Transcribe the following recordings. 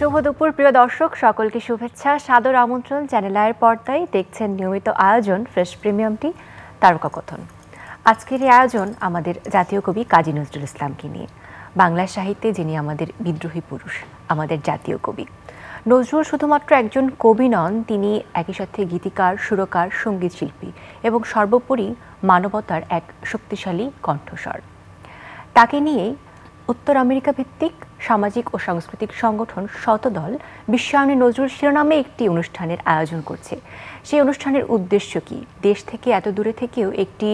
শুভ দুপুর প্রিয় দর্শক, সকলকে শুভেচ্ছা, সাদর আমন্ত্রণ। চ্যানেল আয়ের পর্দায় দেখছেন নিয়মিত আয়োজন ফ্রেশ প্রিমিয়ামটি তারকাকথন। আজকের এই আয়োজন আমাদের জাতীয় কবি কাজী নজরুল ইসলামকে নিয়ে। বাংলা সাহিত্যে যিনি আমাদের বিদ্রোহী পুরুষ, আমাদের জাতীয় কবি। নজরুল শুধুমাত্র একজন কবি নন, তিনি একই সাথে গীতিকার, সুরকার, সঙ্গীত শিল্পী এবং সর্বোপরি মানবতার এক শক্তিশালী কণ্ঠস্বর। তাকে নিয়েই উত্তর আমেরিকা ভিত্তিক সামাজিক ও সাংস্কৃতিক সংগঠন শতদল বিশ্বায়নে নজরুল শিরোনামে একটি অনুষ্ঠানের আয়োজন করছে। সেই অনুষ্ঠানের উদ্দেশ্য কি? দেশ থেকে এত দূরে থেকেও একটি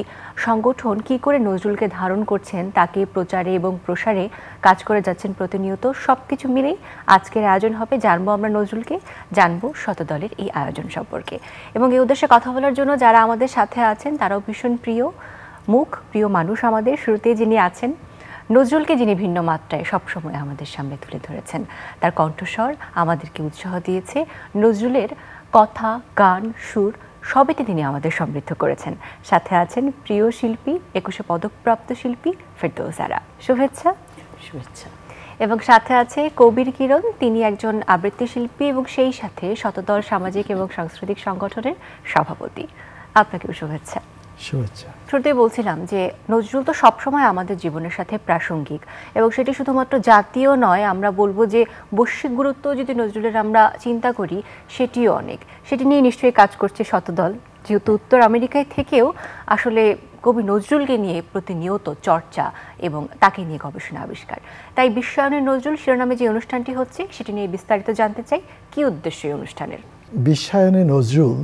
সংগঠন কি করে নজরুলকে ধারণ করছেন, তাকে প্রচারে এবং প্রসারে কাজ করে যাচ্ছেন প্রতিনিয়ত, সবকিছু মিলেই আজকের আয়োজন হবে। জানবো আমরা নজরুলকে, জানবো শতদলের এই আয়োজন সম্পর্কে। এবং এই উদ্দেশ্যে কথা বলার জন্য যারা আমাদের সাথে আছেন তারাও ভীষণ প্রিয় মুখ, প্রিয় মানুষ আমাদের। শুরুতেই যিনি আছেন, নজরুলকে যিনি ভিন্ন মাত্রায় সবসময় আমাদের সামনে তুলে ধরেছেন, তার কণ্ঠস্বর আমাদেরকে উৎসাহ দিয়েছে। নজরুলের কথা, গান, সুর সবেতে তিনি আমাদের সমৃদ্ধ করেছেন। সাথে আছেন প্রিয় শিল্পী, 21 পদকপ্রাপ্ত শিল্পী ফেরদৌস আরা। শুভেচ্ছা। শুভেচ্ছা। এবং সাথে আছে কবির কিরণ, তিনি একজন আবৃত্তি শিল্পী এবং সেই সাথে শতদল সামাজিক এবং সাংস্কৃতিক সংগঠনের সভাপতি। আপনাকেও শুভেচ্ছা। শুভেচ্ছা। শুরুতেই বলছিলাম যে নজরুল তো সবসময় আমাদের জীবনের সাথে প্রাসঙ্গিক, এবং সেটি শুধুমাত্র জাতীয় নয়, আমরা বলবো যে বৈশ্বিক গুরুত্ব যদি নজরুলের আমরা চিন্তা করি সেটিও অনেক। সেটি নিয়ে নিশ্চয়ই কাজ করছে শতদল, যেহেতু উত্তর আমেরিকায় থেকেও আসলে কবি নজরুলকে নিয়ে প্রতিনিয়ত চর্চা এবং তাকে নিয়ে গবেষণা আবিষ্কার। তাই বিশ্বায়নের নজরুল শিরোনামে যে অনুষ্ঠানটি হচ্ছে সেটি নিয়ে বিস্তারিত জানতে চাই। কি উদ্দেশ্য এই অনুষ্ঠানের? বিশ্বায়নে নজরুল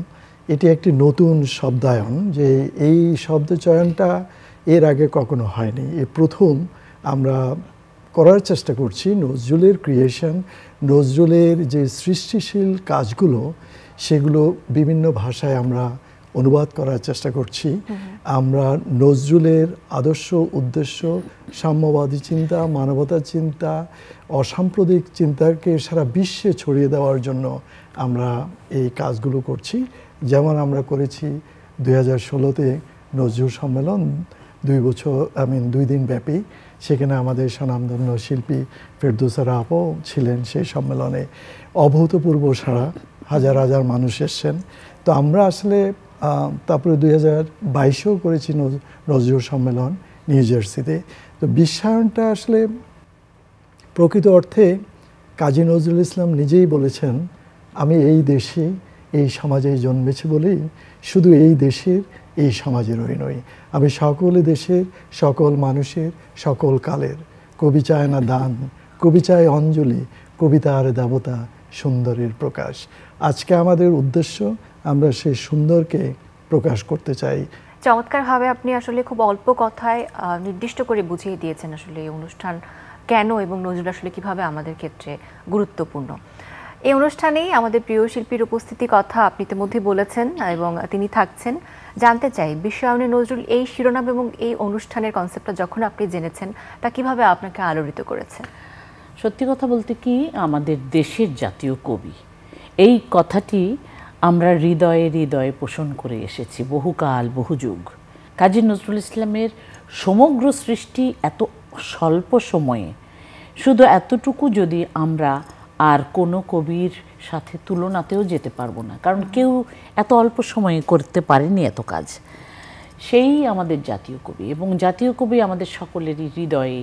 এটি একটি নতুন শব্দায়ন, যে এই শব্দচয়নটা এর আগে কখনো হয়নি। এই প্রথম আমরা করার চেষ্টা করছি নজরুলের ক্রিয়েশন, নজরুলের যে সৃষ্টিশীল কাজগুলো সেগুলো বিভিন্ন ভাষায় আমরা অনুবাদ করার চেষ্টা করছি। আমরা নজরুলের আদর্শ, উদ্দেশ্য, সাম্যবাদী চিন্তা, মানবতার চিন্তা, অসাম্প্রদায়িক চিন্তাকে সারা বিশ্বে ছড়িয়ে দেওয়ার জন্য আমরা এই কাজগুলো করছি। যেমন আমরা করেছি 2016-তে নজরুল সম্মেলন, 2 দিন ব্যাপী। সেখানে আমাদের স্বনামধন্য শিল্পী ফেরদৌস আরা আপু ছিলেন সেই সম্মেলনে। অভূতপূর্ব সারা, হাজার হাজার মানুষ এসছেন। তো আমরা আসলে তারপরে 2022-এও করেছি নজরুল সম্মেলন নিউ জার্সিতে। তো বিশ্বায়নটা আসলে প্রকৃত অর্থে কাজী নজরুল ইসলাম নিজেই বলেছেন, আমি এই দেশে এই সমাজেই জন্মেছি বলেই শুধু এই দেশের এই সমাজেরই নই, আমি সকল দেশের সকল মানুষের সকল কালের। কবি চায় না দান, কবি চায় অঞ্জলি, কবিতার দেবতা সুন্দরের প্রকাশ। আজকে আমাদের উদ্দেশ্য, আমরা সেই সুন্দরকে প্রকাশ করতে চাই। চমৎকারভাবে আপনি আসলে খুব অল্প কথায় নির্দিষ্ট করে বুঝিয়ে দিয়েছেন আসলে এই অনুষ্ঠান কেন এবং নজরুল আসলে কিভাবে আমাদের ক্ষেত্রে গুরুত্বপূর্ণ। এই অনুষ্ঠানেই আমাদের প্রিয় শিল্পীর উপস্থিতি কথা আপনি ইতিমধ্যে বলেছেন এবং তিনি থাকছেন। জানতে চাই, বিশ্বায়নে নজরুল এই শিরোনাম এবং এই অনুষ্ঠানের কনসেপ্টটা যখন আপনি জেনেছেন তা কিভাবে আপনাকে আলোড়িত করেছে? সত্যি কথা বলতে কি, আমাদের দেশের জাতীয় কবি, এই কথাটি আমরা হৃদয়ে হৃদয়ে পোষণ করে এসেছি বহুকাল, বহু যুগ। কাজী নজরুল ইসলামের সমগ্র সৃষ্টি এত স্বল্প সময়ে, শুধু এতটুকু যদি আমরা আর কোনো কবির সাথে তুলনাতেও যেতে পারবো না, কারণ কেউ এত অল্প সময়ে করতে পারেনি এত কাজ। সেই আমাদের জাতীয় কবি, এবং জাতীয় কবি আমাদের সকলেরই হৃদয়ে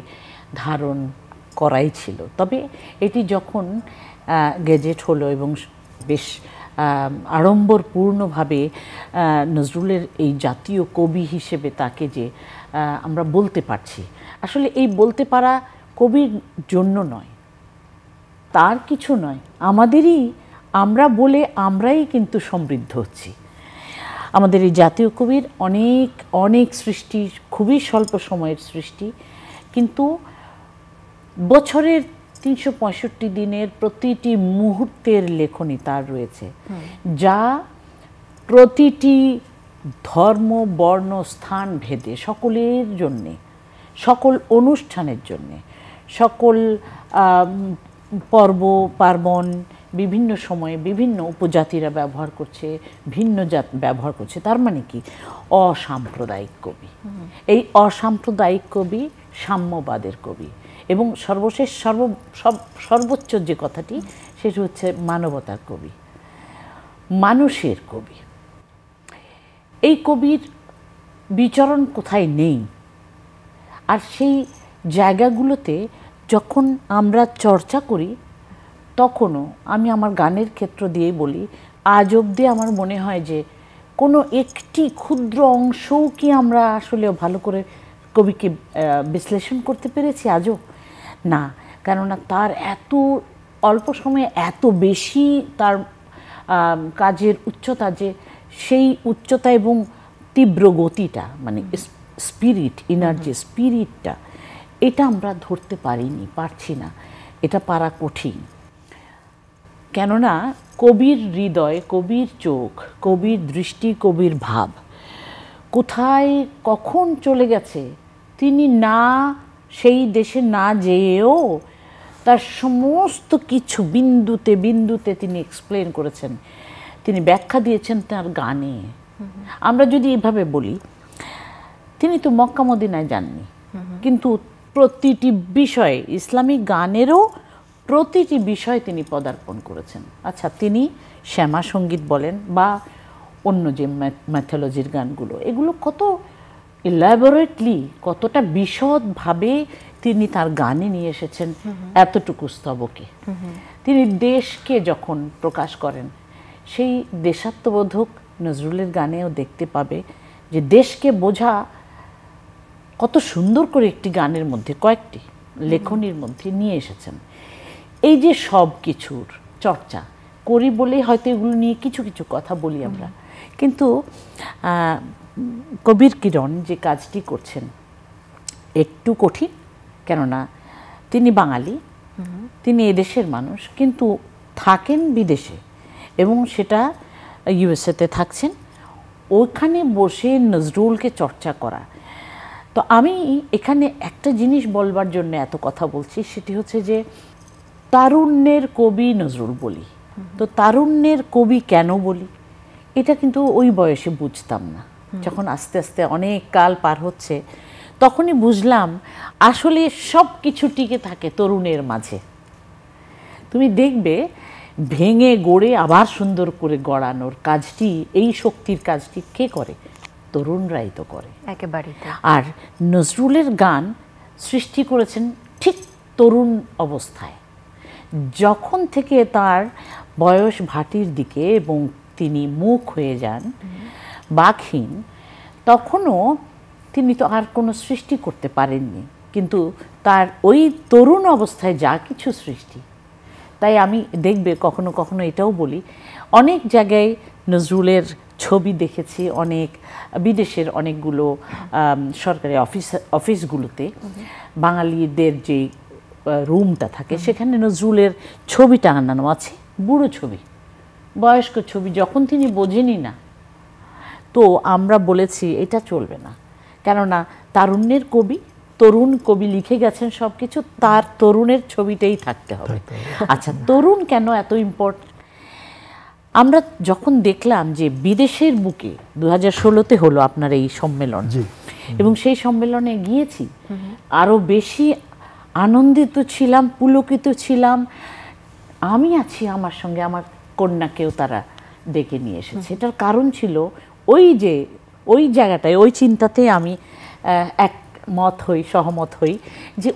ধারণ করাই ছিল। তবে এটি যখন গেজেট হলো এবং বেশ আড়ম্বরপূর্ণভাবে নজরুলের এই জাতীয় কবি হিসেবে তাকে যে আমরা বলতে পারছি, আসলে এই বলতে পারা কবির জন্য নয়, তার কিছু নয়, আমাদেরই, আমরা বলে আমরাই কিন্তু সমৃদ্ধ হচ্ছি। আমাদের এই জাতীয় কবির অনেক অনেক সৃষ্টি, খুবই স্বল্প সময়ের সৃষ্টি, কিন্তু বছরের 365 দিনের প্রতিটি মুহূর্তের লেখনী তার রয়েছে, যা প্রতিটি ধর্ম, বর্ণ, স্থান ভেদে সকলের জন্যে, সকল অনুষ্ঠানের জন্যে, সকল পর্ব পার্বণ, বিভিন্ন সময়ে বিভিন্ন উপজাতিরা ব্যবহার করছে, ভিন্ন জাত ব্যবহার করছে। তার মানে কি, অসাম্প্রদায়িক কবি। এই অসাম্প্রদায়িক কবি সাম্যবাদের কবি, এবং সর্বশেষ সর্বোচ্চ যে কথাটি সেটা হচ্ছে মানবতার কবি, মানুষের কবি। এই কবির বিচরণ কোথায় নেই, আর সেই জায়গাগুলোতে যখন আমরা চর্চা করি তখনও আমি আমার গানের ক্ষেত্র দিয়েই বলি, আজ অবধি আমার মনে হয় যে কোনো একটি ক্ষুদ্র অংশও কি আমরা আসলে ভালো করে কবিকে বিশ্লেষণ করতে পেরেছি আজও না। কেননা তার এত অল্প সময়ে এত বেশি তার কাজের উচ্চতা, যে সেই উচ্চতা এবং তীব্র গতিটা, মানে স্পিরিট, এনার্জি, স্পিরিটটা, এটা আমরা ধরতে পারছি না, এটা পারা কঠিন। কেননা কবির হৃদয়, কবির চোখ, কবির দৃষ্টি, কবির ভাব কোথায় কখন চলে গেছে, তিনি না সেই দেশে না যেয়েও তার সমস্ত কিছু বিন্দুতে বিন্দুতে তিনি এক্সপ্লেন করেছেন, তিনি ব্যাখ্যা দিয়েছেন তার গানে। আমরা যদি এভাবে বলি, তিনি তো মক্কা মদিনায় যাননি, কিন্তু প্রতিটি বিষয়ে, ইসলামিক গানেরও প্রতিটি বিষয়ে তিনি পদার্পণ করেছেন। আচ্ছা, তিনি শ্যামা সঙ্গীত বলেন বা অন্য যে ম্যাথোলজির গানগুলো, এগুলো কত ইলাবোরেটলি, কতটা বিশদভাবে তিনি তার গানে নিয়ে এসেছেন এতটুকু স্তবকে। তিনি দেশকে যখন প্রকাশ করেন, সেই দেশাত্মবোধক নজরুলের গানেও দেখতে পাবে যে দেশকে বোঝা কত সুন্দর করে একটি গানের মধ্যে, কয়েকটি লেখনীর মধ্যে নিয়ে এসেছেন। এই যে সব কিছুর চর্চা করি বলেই হয়তো এগুলো নিয়ে কিছু কিছু কথা বলি আমরা, কিন্তু কবির কিরণ যে কাজটি করছেন একটু কঠিন। কেননা তিনি বাঙালি, তিনি এদেশের মানুষ, কিন্তু থাকেন বিদেশে, এবং সেটা ইউএসএতে থাকছেন। ওইখানে বসে নজরুলকে চর্চা করা। তো আমি এখানে একটা জিনিস বলবার জন্য এত কথা বলছি, সেটি হচ্ছে যে তারুণ্যের কবি নজরুল বলি। তো তারুণ্যের কবি কেন বলি, এটা কিন্তু ওই বয়সে বুঝতাম না। যখন আস্তে আস্তে অনেক কাল পার হচ্ছে, তখনই বুঝলাম আসলে সব কিছু টিকে থাকে তরুণের মাঝে। তুমি দেখবে ভেঙে গড়ে আবার সুন্দর করে গড়ানোর কাজটি, এই শক্তির কাজটি কে করে? তরুণরাই তো করে একেবারেই। আর নজরুলের গান সৃষ্টি করেছেন ঠিক তরুণ অবস্থায়, যখন থেকে তার বয়স ভাটির দিকে এবং তিনি মুখ হয়ে যান বাকহীন, তখনও তিনি তো আর কোনো সৃষ্টি করতে পারেননি, কিন্তু তার ওই তরুণ অবস্থায় যা কিছু সৃষ্টি, তাই আমি দেখবে কখনো কখনো এটাও বলি, অনেক জায়গায় নজরুলের ছবি দেখেছি, অনেক বিদেশের অনেকগুলো সরকারি অফিসগুলোতে বাঙালিদের যে রুমটা থাকে, সেখানে নজরুলের ছবিটা আনানো আছে, বুড়ো ছবি, বয়স্ক ছবি, যখন তিনি বোঝেনি না। তো আমরা বলেছি এটা চলবে না, কেননা তারুণ্যের কবি, তরুণ কবি লিখে গেছেন সব কিছু, তার তরুণের ছবিটাই থাকতে হবে। আচ্ছা, তরুণ কেন এত ইম্পর্টেন্ট? আমরা যখন দেখলাম যে বিদেশের বুকে 2016-তে হলো আপনার এই সম্মেলন, এবং সেই সম্মেলনে গিয়েছি, আরও বেশি আনন্দিত ছিলাম, পুলকিত ছিলাম। আমি আছি, আমার সঙ্গে আমার কন্যাকেও তারা ডেকে নিয়ে এসেছে। এটার কারণ ছিল ওই জায়গাটায়, ওই চিন্তাতে আমি একমত হই, সহমত হই যে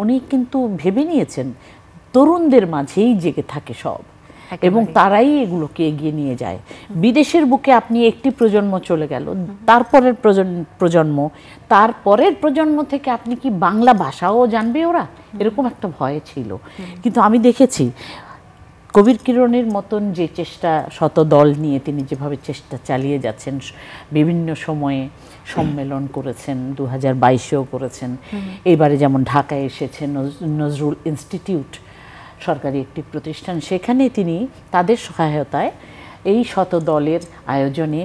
উনি কিন্তু ভেবে নিয়েছেন তরুণদের মাঝেই জেগে থাকে সব, এবং তারাই এগুলোকে এগিয়ে নিয়ে যায়। বিদেশের বুকে আপনি একটি প্রজন্ম চলে গেল, তারপরের প্রজন্ম, তারপরের প্রজন্ম থেকে আপনি কি বাংলা ভাষাও জানবে ওরা, এরকম একটা ভয় ছিল। কিন্তু আমি দেখেছি কবির কিরণের মতন যে চেষ্টা, শত দল নিয়ে তিনি যেভাবে চেষ্টা চালিয়ে যাচ্ছেন, বিভিন্ন সময়ে সম্মেলন করেছেন, 2022-এও করেছেন, এবারে যেমন ঢাকায় এসেছেন নজরুল ইনস্টিটিউট, সরকারি একটি প্রতিষ্ঠান, সেখানে তিনি তাদের সহায়তায় এই শত দলের আয়োজনে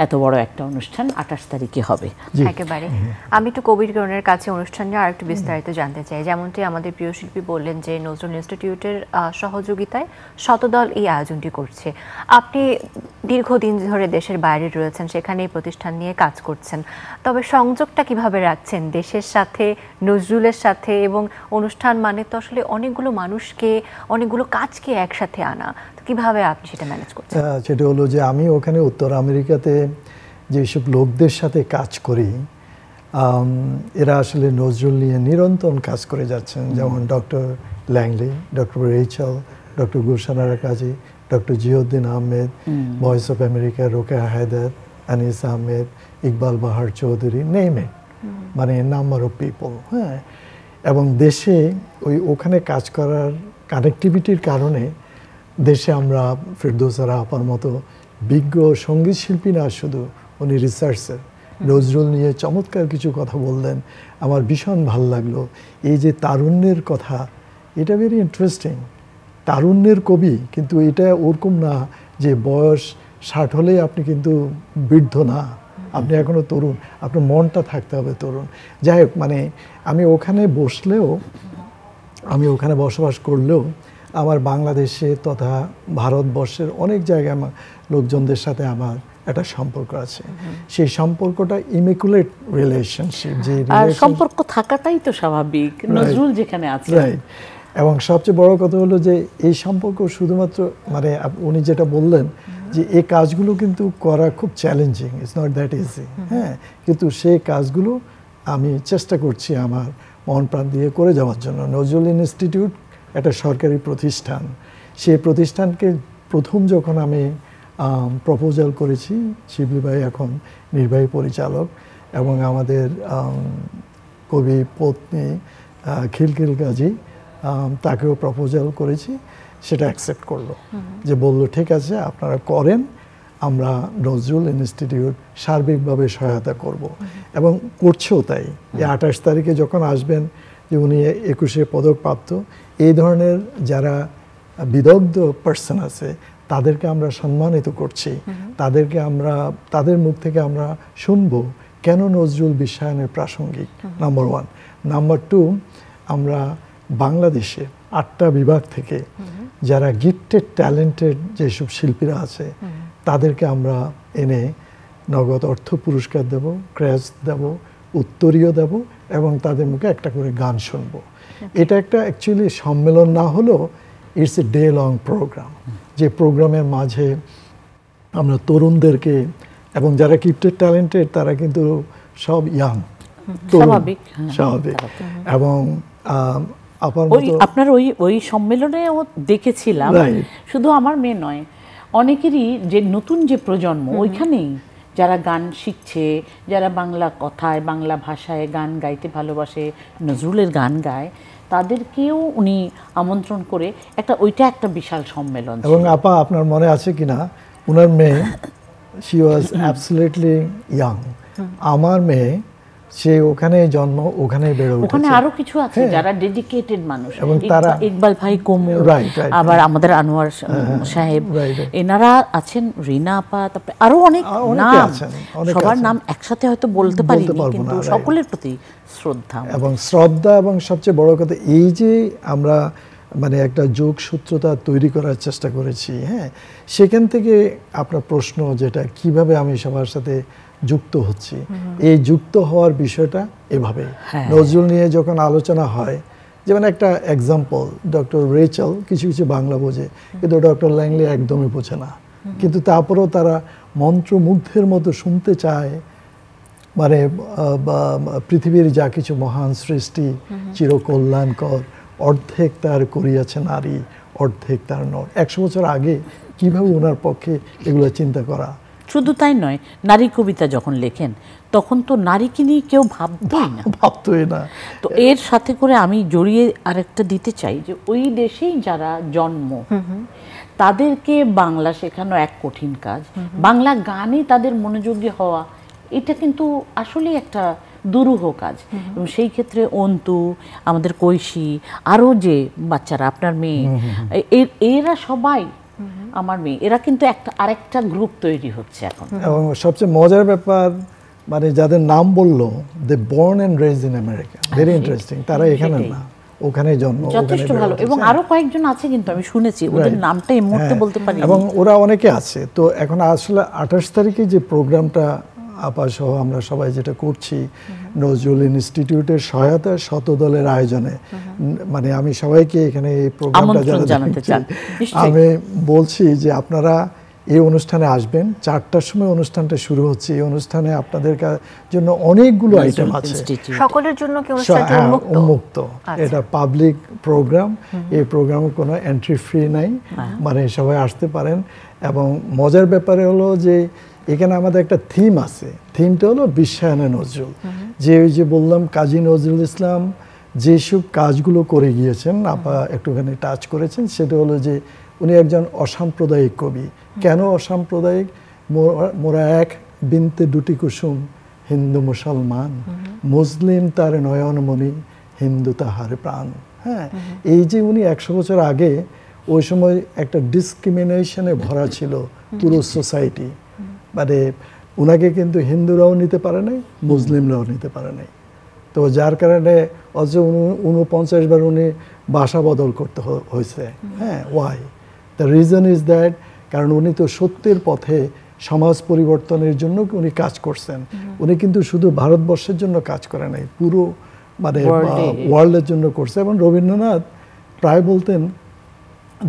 এত বড় একটা অনুষ্ঠান 28 তারিখে হবে। একেবারে আমি একটু কবির গ্রহণের কাছে অনুষ্ঠান নিয়ে আর একটু বিস্তারিত জানতে চাই। যেমনটি আমাদের প্রিয় শিল্পী বললেন যে নজরুল ইনস্টিটিউটের সহযোগিতায় শতদল এই আয়োজনটি করছে। আপনি দীর্ঘদিন ধরে দেশের বাইরে রয়েছেন, সেখানে এই প্রতিষ্ঠান নিয়ে কাজ করছেন, তবে সংযোগটা কিভাবে রাখছেন দেশের সাথে, নজরুলের সাথে? এবং অনুষ্ঠান মানে তো আসলে অনেকগুলো মানুষকে, অনেকগুলো কাজকে একসাথে আনা, তো কিভাবে আপনি সেটা ম্যানেজ করছেন? সেটা হলো যে আমি ওখানে উত্তর আমেরিকাতে যেসব লোকদের সাথে কাজ করি, এরা আসলে নজরুল নিয়ে নিরন্তর কাজ করে যাচ্ছেন। যেমন doctor Langley, doctor Rachel, doctor Gulshanara Kazi, doctor Ziauddin Ahmed, voice of America, Rokeya Haider, Anis Ahmed, Iqbal Bahar Chowdhury, name it, মানে নাম্বার অফ পিপল। হ্যাঁ, এবং দেশে ওখানে কাজ করার কানেক্টিভিটির কারণে দেশে আমরা ফেরদৌসারা আপার মতো বিজ্ঞ সঙ্গীত শিল্পী না, শুধু উনি রিসার্চার, নজরুল নিয়ে চমৎকার কিছু কথা বললেন, আমার ভীষণ ভাল লাগলো। এই যে তারুণ্যের কথা, এটা ভেরি ইন্টারেস্টিং। তারুণ্যের কবি, কিন্তু এটা ওরকম না যে বয়স 60 হলেই আপনি কিন্তু বৃদ্ধ না, আপনি এখনও তরুণ, আপনার মনটা থাকতে হবে তরুণ। যাই হোক, মানে আমি ওখানে বসলেও, আমি ওখানে বসবাস করলেও আমার বাংলাদেশে তথা ভারতবর্ষের অনেক জায়গায় আমার লোকজনদের সাথে আমার একটা সম্পর্ক আছে। সেই সম্পর্কটা ইমিকুলেট রিলেশনশিপ, যে সম্পর্ক থাকাটাই তো স্বাভাবিক নজরুল যেখানে আছে। রাইট। এবং সবচেয়ে বড় কথা হলো যে এই সম্পর্ক শুধুমাত্র, মানে উনি যেটা বললেন যে এই কাজগুলো কিন্তু করা খুব challenging, it's not that easy. হ্যাঁ, কিন্তু সেই কাজগুলো আমি চেষ্টা করছি আমার মন প্রাণ দিয়ে করে যাওয়ার জন্য। নজরুল ইনস্টিটিউট একটা সরকারি প্রতিষ্ঠান, সেই প্রতিষ্ঠানকে প্রথম যখন আমি প্রপোজাল করেছি, শিবলি ভাই এখন নির্বাহী পরিচালক, এবং আমাদের কবি পত্নী খিলখিল গাজী, তাকেও প্রপোজাল করেছি, সেটা অ্যাকসেপ্ট করলো, যে বললো ঠিক আছে আপনারা করেন, আমরা নজরুল ইনস্টিটিউট সার্বিকভাবে সহায়তা করব। এবং করছেও তাই। এই 28 তারিখে যখন আসবেন, যে উনি 21শে পদকপ্রাপ্ত, এই ধরনের যারা বিদগ্ধ পার্সন আছে তাদেরকে আমরা সম্মানিত করছি, তাদেরকে আমরা, তাদের মুখ থেকে আমরা শুনবো কেন নজরুল বিশ্বায়নের প্রাসঙ্গিক, নাম্বার 1। নাম্বার 2, আমরা বাংলাদেশে 8টা বিভাগ থেকে যারা গিফটেড ট্যালেন্টেড যেসব শিল্পীরা আছে তাদেরকে আমরা এনে নগদ অর্থ পুরস্কার দেব, ক্রেস্ট দেব, উত্তরীয় দেব, এবং তাদের মুখে একটা করে গান শুনবো। এটা একটা অ্যাকচুয়ালি সম্মেলন না হলেও it's a day long program, যে প্রোগ্রামের মাঝে আমরা তরুণদেরকে, এবং যারা গিফটেড ট্যালেন্টেড তারা কিন্তু সব ইয়াং, স্বাভাবিক। এবং আপনার ওই সম্মেলনেও দেখেছিলাম, শুধু আমার মেয়ে নয়, অনেকেরই যে নতুন যে প্রজন্ম ওইখানেই যারা গান শিখছে, যারা বাংলা কথায়, বাংলা ভাষায় গান গাইতে ভালোবাসে, নজরুলের গান গায়, তাদেরকেও উনি আমন্ত্রণ করে ওইটা একটা বিশাল সম্মেলন। এবং আপা, আপনার মনে আছে কিনা, ওনার মেয়ে, শি ওয়াজ অ্যাবসলিউটলি ইয়াং। আমার মেয়ে, সে ওখানে জন্ম, ওখানে বেড়ে উঠেছে। ওখানে আরো কিছু আছে যারা ডেডিকেটেড মানুষ, এবং তারা ইকবাল ভাই কমু, আবার আমাদের আনোয়ার সাহেব, এনারা আছেন, রিনা আপা, তারপরে আরো অনেক নাম, সবার নাম একসাথে হয়তো বলতে পারিনি, কিন্তু সকলের প্রতি শ্রদ্ধা। এবং শ্রদ্ধা, এবং সবচেয়ে বড় কথা এই যে আমরা মানে একটা যোগসূত্রতা তৈরি করার চেষ্টা করেছি। হ্যাঁ, সেখান থেকে আপনার প্রশ্ন যেটা, কিভাবে আমি সবার সাথে যুক্ত হচ্ছি, এই যুক্ত হওয়ার বিষয়টা এভাবে। নজরুল নিয়ে যখন আলোচনা হয়, যেমন একটা এক্সাম্পল, ডক্টর রেচেল কিছু কিছু বাংলা বোঝে, কিন্তু ডক্টর ল্যাংলি একদমই বোঝে না, কিন্তু তারপরেও তারা মন্ত্রমুগ্ধের মতো শুনতে চায়। মানে পৃথিবীর যা কিছু মহান সৃষ্টি চিরকল্যাণকর, অর্ধেক তার করিয়াছে নারী, অর্ধেক তার নর। 100 বছর আগে কিভাবে ওনার পক্ষে এগুলো চিন্তা করা। শুধু তাই নয়, নারী কবিতা যখন লেখেন তখন তো নারীকে নিয়ে কেউ ভাবতই না। তো এর সাথে করে আমি জড়িয়ে আরেকটা দিতে চাই, যে ওই দেশেই যারা জন্ম, তাদেরকে বাংলা শেখানো এক কঠিন কাজ, বাংলা গানে তাদের মনোযোগী হওয়া, এটা কিন্তু আসলে একটা দুরূহ কাজ। এবং সেই ক্ষেত্রে অন্তু, আমাদের কৈশী, আরও যে বাচ্চারা, আপনার মেয়ে, এরা সবাই আমার মেয়ে, এরা কিন্তু আরেকটা গ্রুপ তৈরি হচ্ছে এখন। এবং সবচেয়ে মজার ব্যাপার, মানে যাদের নাম বললো, they born and raised in America, very interesting. তারা এখানে না, ওখানে জন্ম, যথেষ্ট ভালো। এবং আরো কয়েকজন আছে কিন্তু আমি শুনেছি, ওদের নামটা এই মুহূর্তে বলতে পারি। এবং ওরা অনেকে আছে। তো এখন আসলে 28 তারিখে যে প্রোগ্রামটা আপা সহ আমরা সবাই যেটা করছি, নজরুল ইনস্টিটিউটের সহায়তায় শতদলের আয়োজনে, মানে আমি সবাইকে এখানে এই প্রোগ্রামটা জানাতে চাই। আমি বলছি যে আপনারা এই অনুষ্ঠানে আসবেন, 4টার সময় অনুষ্ঠানটা শুরু হচ্ছে। এই অনুষ্ঠানে আপনাদের জন্য অনেকগুলো আইটেম আছে, সকলের জন্য কি অনুষ্ঠানটি উন্মুক্ত। এটা পাবলিক প্রোগ্রাম, এই প্রোগ্রামে কোনো এন্ট্রি ফ্রি নাই, মানে সবাই আসতে পারেন। এবং মজার ব্যাপারে হলো যে এখানে আমাদের একটা থিম আছে, থিমটা হলো বিশ্বায়নে নজরুল। যে বললাম কাজী নজরুল ইসলাম যেসব কাজগুলো করে গিয়েছেন, আপা একটুখানি টাচ করেছেন, সেটা হলো যে উনি একজন অসাম্প্রদায়িক কবি। কেন অসাম্প্রদায়িক? মোরা এক বিনতে দুটি কুসুম, হিন্দু মুসলমান, মুসলিম তার নয়নমণি, হিন্দু তাহার প্রাণ। হ্যাঁ, এই যে উনি 100 বছর আগে, ওই সময় একটা ডিসক্রিমিনেশনে ভরা ছিল পুরো সোসাইটি। মানে ওনাকে কিন্তু হিন্দুরাও নিতে পারে নাই, মুসলিমরাও নিতে পারে নাই। তো যার কারণে 49 বার উনি ভাষা বদল করতে হয়েছে। হ্যাঁ, why? The reason is that, কারণ উনি তো সত্যের পথে সমাজ পরিবর্তনের জন্য উনি কাজ করছেন। উনি কিন্তু শুধু ভারতবর্ষের জন্য কাজ করে নাই, পুরো মানে ওয়ার্ল্ডের জন্য করছে। এবং রবীন্দ্রনাথ প্রায় বলতেন,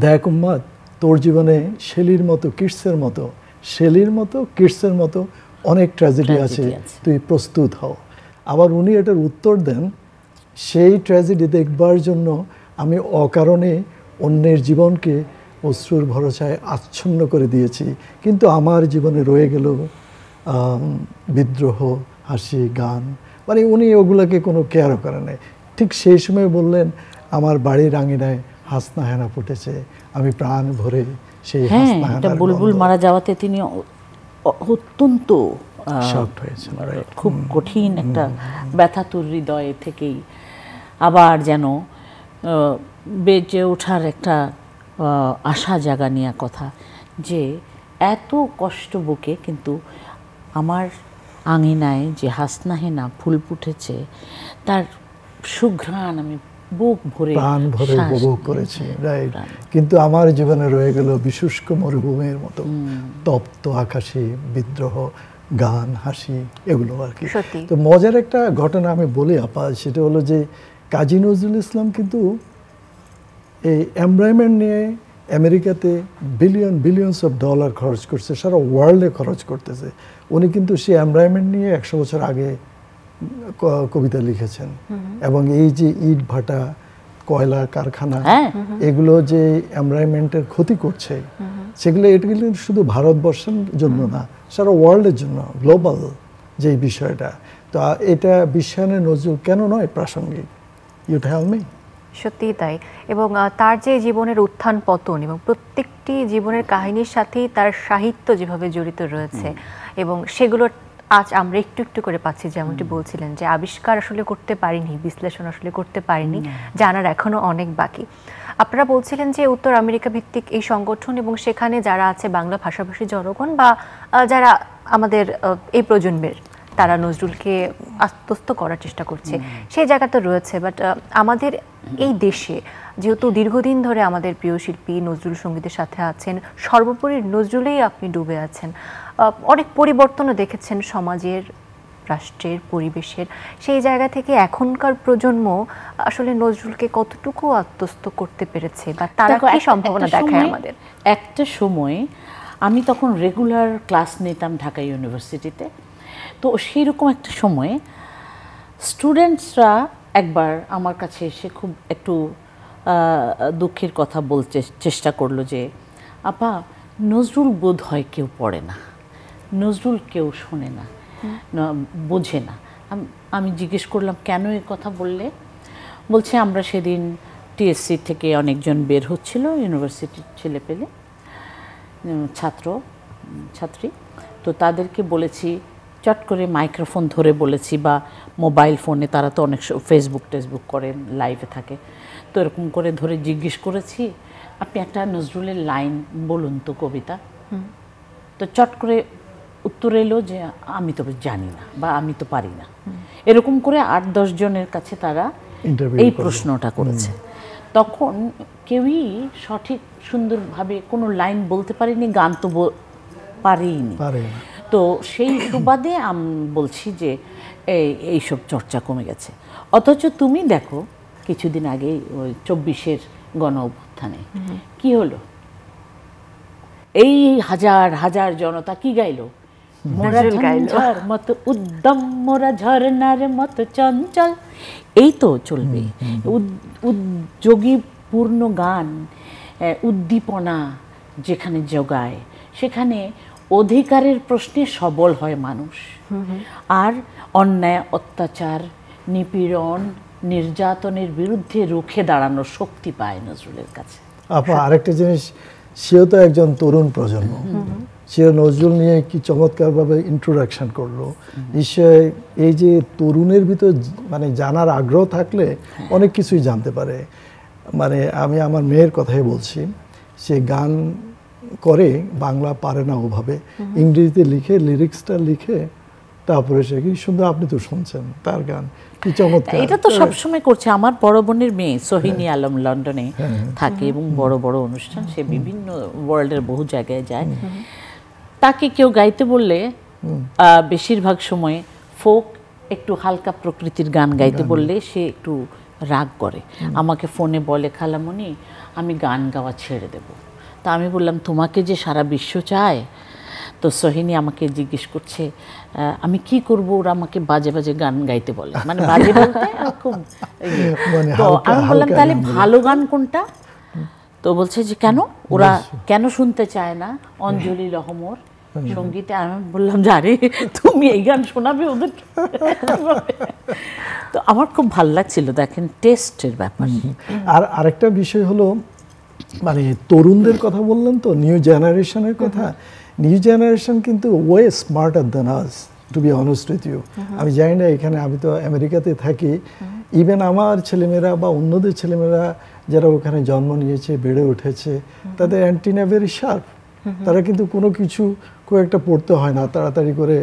দেখ উম্মাদ, তোর জীবনে শেলির মতো কিটসের মতো অনেক ট্র্যাজেডি আছে, তুই প্রস্তুত হও। আবার উনি এটার উত্তর দেন, সেই ট্র্যাজেডি দেখবার জন্য আমি অকারণে অন্যের জীবনকে অশ্রুর ভরসায় আচ্ছন্ন করে দিয়েছি, কিন্তু আমার জীবনে রয়ে গেল বিদ্রোহ, হাসি, গান। মানে উনি ওগুলোকে কোনো কেয়ারও করে নাই। ঠিক সেই সময় বললেন, আমার বাড়ির আঙিনায় হাসনা হেনা ফুটেছে, আমি প্রাণ ভরে সেই হাসনা হেনার বুলবুল মারা যাওয়াতে তিনি অত্যন্ত শকড হয়েছেন, খুব কঠিন একটা ব্যথাতুর হৃদয়ে থেকেই আবার যেন বেঁচে ওঠার একটা আশা জাগানিয়া কথা, যে এত কষ্ট বুকে কিন্তু আমার আঙিনায় যে হাসনা হেনা ফুল ফুটেছে, তার সুঘ্রাণ আমি বুক ভরে প্রাণ ভরে উপভোগ করেছি। রাইট, কিন্তু আমার জীবনে রয়ে গেল বিশুষ্ক মরুভূমির মতো তপ্ত আকাশে বিদ্রোহ, গান, হাসি, এগুলো আর কি। তো মজার একটা ঘটনা আমি বলি আপা, সেটা হলো যে কাজী নজরুল ইসলাম কিন্তু এই এমব্রয়ডারি নিয়ে আমেরিকাতে বিলিয়নস অফ ডলার খরচ করছে, সারা ওয়ার্ল্ডে খরচ করতেছে। উনি কিন্তু সেই এমব্রয়ডারি নিয়ে 100 বছর আগে কবিতা লিখেছেন। এবং এই যে ইট ভাটা, কয়লা কারখানা, এগুলো যে এনভায়রনমেন্টের ক্ষতি করছে, সেগুলো এগুলো শুধু ভারতবর্ষের জন্য না, সারা ওয়ার্ল্ডের জন্য গ্লোবাল যে বিষয়টা। তো এটা বিশ্বায়নে নজরুল কেন নয় প্রাসঙ্গিক? You tell me. সত্যিই তাই। এবং তার যে জীবনের উত্থান পতন এবং প্রত্যেকটি জীবনের কাহিনীর সাথেই তার সাহিত্য যেভাবে জড়িত রয়েছে, এবং সেগুলো আজ আমরা একটু একটু করে পাচ্ছি, যেমনটি বলছিলেন যে আবিষ্কার আসলে করতে পারিনি, বিশ্লেষণ আসলে করতে পারিনি, জানার এখনো অনেক বাকি। আপনারা বলছিলেন যে উত্তর আমেরিকা ভিত্তিক এই সংগঠন এবং সেখানে যারা আছে বাংলা ভাষাভাষী জনগণ বা যারা আমাদের এই প্রজন্মের, তারা নজরুলকে আত্মস্থ করার চেষ্টা করছে, সেই জায়গাটা রয়েছে। বাট আমাদের এই দেশে যেহেতু দীর্ঘদিন ধরে আমাদের প্রিয় শিল্পী নজরুল সঙ্গীতের সাথে আছেন, সর্বোপরি নজরুলেই আপনি ডুবে আছেন, অনেক পরিবর্তনও দেখেছেন সমাজের, রাষ্ট্রের, পরিবেশের। সেই জায়গা থেকে এখনকার প্রজন্ম আসলে নজরুলকে কতটুকু আত্মস্থ করতে পেরেছে বা তারা কি সম্ভাবনা দেখায় আমাদের? একটা সময় আমি তখন রেগুলার ক্লাস নিতাম ঢাকা ইউনিভার্সিটিতে। তো সেই রকম একটা সময়ে স্টুডেন্টসরা একবার আমার কাছে এসে খুব একটু দুঃখের কথা বলতে চেষ্টা করলো যে, আপা, নজরুল বোধ হয় কেউ পড়ে না, নজরুল কেউ শোনে না, বোঝে না। আমি জিজ্ঞেস করলাম, কেন এই কথা বললে? বলছে, আমরা সেদিন টিএসসি থেকে অনেকজন বের হচ্ছিল, ইউনিভার্সিটির ছেলেপেলে, ছাত্রী, তো তাদেরকে বলেছি, চট করে মাইক্রোফোন ধরে বলেছি, বা মোবাইল ফোনে, তারা তো অনেক ফেসবুক করে লাইভে থাকে, তো এরকম করে ধরে জিজ্ঞেস করেছি, আপনি একটা নজরুলের লাইন বলুন তো কবিতা, তো চট করে উত্তর এলো যে আমি তো জানি না বা আমি তো পারি না। এরকম করে 8-10 জনের কাছে তারা এই প্রশ্নটা করেছে। তখন কেউই সঠিক সুন্দরভাবে কোনো লাইন বলতে পারেনি, গান তো পারেইনি। তো সেই সুবাদে আমি বলছি যে এইসব চর্চা কমে গেছে। অথচ তুমি দেখো কিছুদিন আগে ওই 24-এর গণ অভ্যুত্থানে কি হলো, এই হাজার হাজার জনতা কি গাইলো, মোরা ঝঞ্ঝার মতো উদ্যম, মোরা ঝরনার মতো চঞ্চল। এই তো চলবে উদ্যোগীপূর্ণ গান, উদ্দীপনা যেখানে যোগায় সেখানে অধিকারের প্রশ্নে সবল হয় মানুষ, আর অন্যায়, অত্যাচার, নিপীড়ন, নির্যাতনের বিরুদ্ধে রুখে দাঁড়ানোর শক্তি পায় নজরুলের কাছে। আপা আরেকটা জিনিস, সেও তো একজন তরুণ প্রজন্ম, সে নজরুল নিয়ে কি চমৎকারভাবে ইন্ট্রোডাকশন করলো। নিশ্চয় এই যে তরুণের ভিতর মানে জানার আগ্রহ থাকলে অনেক কিছুই জানতে পারে। মানে আমি আমার মেয়ের কথাই বলছি, সে গান করে, বাংলা পারে না ওভাবে, ইংরেজিতে লিখে, লিরিক্সটা লিখে, তারপরে সে কি সুন্দর, আপনি তো শুনছেন তার গান কি চমৎকার। এটা তো সবসময় করছে। আমার বড় বোনের মেয়ে সোহিনী আলম লন্ডনে থাকে এবং বড় বড় অনুষ্ঠান, সে বিভিন্ন ওয়ার্ল্ডের বহু জায়গায় যায়। তাকে কেউ গাইতে বললে বেশিরভাগ সময় ফোক, একটু হালকা প্রকৃতির গান গাইতে বললে সে একটু রাগ করে। আমাকে ফোনে বলে, খালামণি আমি গান গাওয়া ছেড়ে দেব। তা আমি বললাম, তোমাকে যে সারা বিশ্ব চায়। তো সোহিনী আমাকে জিজ্ঞেস করছে আমি কি করব, ওরা আমাকে বাজে বাজে গান গাইতে বলে, মানে বাজে বলতে খুব। তো আমি বললাম তাহলে ভালো গান কোনটা? তো বলছে যে কেন, ওরা কেন শুনতে চায় না অঞ্জলি লহমর সঙ্গীতে? আমি বললাম যে আরে তুমি এই গান শোনাবে ওদেরকে। তো আমার খুব ভালো লাগছিল, দেখেন টেস্টের ব্যাপার। আর আরেকটা বিষয় হলো, মানে তরুণদের কথা বললেন তো, নিউ জেনারেশনের কথা। নিউ জেনারেশন কিন্তু way smarter than us, to be honest with you. আমি জানি না, এখানে আমি তো আমেরিকাতে থাকি, ইভেন আমার ছেলেমেয়েরা বা অন্যদের ছেলেমেয়েরা যারা ওখানে জন্ম নিয়েছে, বেড়ে উঠেছে, তাদের অ্যান্টিনা ভেরি শার্প। তারা কিন্তু কোনো কিছু খুব একটা পড়তে হয় না, তাড়াতাড়ি করে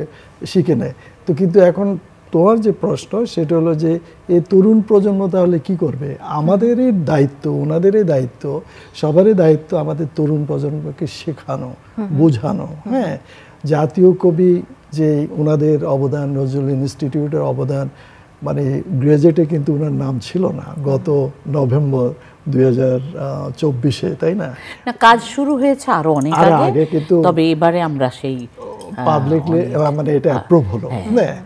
শিখে নেয়। তো কিন্তু এখন তোমার যে প্রশ্ন সেটা হলো যে এই তরুণ প্রজন্ম তাহলে কি করবে? আমাদেরই দায়িত্ব, ওনাদেরই দায়িত্ব, সবারই দায়িত্ব আমাদের তরুণ প্রজন্মকে শেখানো, বোঝানো। হ্যাঁ, জাতীয় কবি যে ওনাদের অবদান, নজরুল ইনস্টিটিউটের অবদান, মানে গ্রেজুয়েটে কিন্তু ওনার নাম ছিল না গত নভেম্বর 2024-এ, তাই না? কাজ শুরু হয়েছে আরো অনেক আগে, কিন্তু তবে এবারে আমরা সেই পাবলিকলি মানে এটা অ্যাপ্রুভ হলো। হ্যাঁ,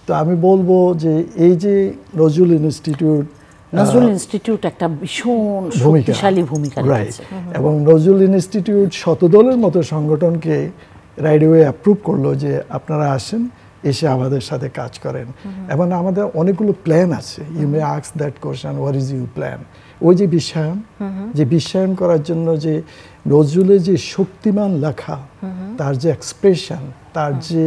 তো আমি বলবো যে এই যে নজরুল ইনস্টিটিউট একটা ভীষণ শক্তিশালী ভূমিকা রেখেছে, এবং নজরুল ইনস্টিটিউট শতদলের মতো সংগঠনকে রাইট ওয়ে অ্যাপ্রুভ করলো যে আপনারা আসেন, এসে আমাদের সাথে কাজ করেন। এবং আমাদের অনেকগুলো প্ল্যান আছে। You may ask that question, what is your plan? ওই যে বিশ্বায়ন করার জন্য যে নজরুলের যে শক্তিমান লেখা, তার যে এক্সপ্রেশন, তার যে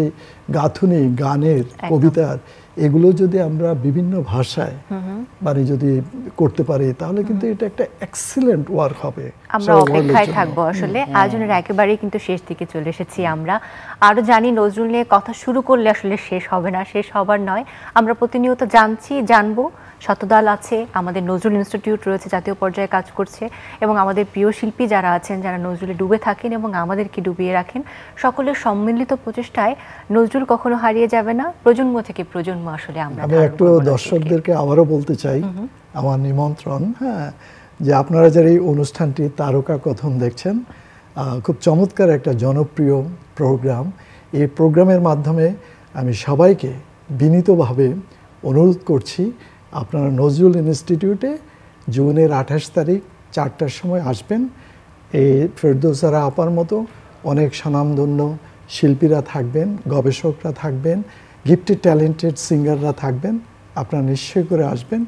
গাঁথুনি, গানের, কবিতার, এগুলো যদি আমরা বিভিন্ন ভাষায় মানে যদি করতে পারি, তাহলে কিন্তু এটা একটা এক্সিলেন্ট ওয়ার্ক হবে। আমরা অপেক্ষায় থাকবো। আসলে আয়োজনের একেবারেই কিন্তু শেষ দিকে চলে এসেছি আমরা। আরো জানি নজরুল নিয়ে কথা শুরু করলে আসলে শেষ হবে না, শেষ হবার নয়। আমরা প্রতিনিয়ত জানবো। শতদল আছে, আমাদের নজরুল ইনস্টিটিউট রয়েছে, জাতীয় পর্যায়ে কাজ করছে, এবং আমাদের প্রিয় শিল্পী যারা আছেন, যারা নজরুলে ডুবে থাকেন এবং আমাদেরকে ডুবিয়ে রাখেন, সকলের সম্মিলিত প্রচেষ্টায় নজরুল কখনো হারিয়ে যাবে না। প্রজন্ম থেকে প্রজন্ম আসলে আমরা। আমি একটু দর্শকদেরকে আবারও বলতে চাই, আমার নিমন্ত্রণ, হ্যাঁ, যে আপনারা যারা এই অনুষ্ঠানটি তারকা কথন দেখছেন, খুব চমৎকার একটা জনপ্রিয় প্রোগ্রাম। এই প্রোগ্রামের মাধ্যমে আমি সবাইকে বিনীতভাবে অনুরোধ করছি, আপনারা নজরুল ইনস্টিটিউটে জুনের 28 তারিখ 4টার সময় আসবেন। এই ফেরদৌসারা আপার মতো অনেক স্বনামধন্য শিল্পীরা থাকবেন, গবেষকরা থাকবেন, গিফটেড ট্যালেন্টেড সিঙ্গাররা থাকবেন। আপনারা নিশ্চয় করে আসবেন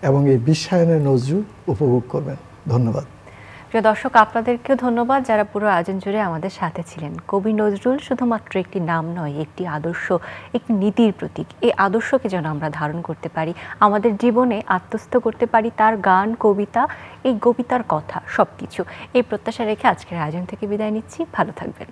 এবং এই বিশ্বায়নের নজরুল উপভোগ করবেন। ধন্যবাদ। প্রিয় দর্শক, আপনাদেরকেও ধন্যবাদ যারা পুরো আয়োজন জুড়ে আমাদের সাথে ছিলেন। কবি নজরুল শুধুমাত্র একটি নাম নয়, একটি আদর্শ, একটি নীতির প্রতীক। এই আদর্শকে যেন আমরা ধারণ করতে পারি, আমাদের জীবনে আত্মস্থ করতে পারি তার গান, কবিতা, এই কবিতার কথা সবকিছু। এই প্রত্যাশা রেখে আজকের আয়োজন থেকে বিদায় নিচ্ছি। ভালো থাকবেন।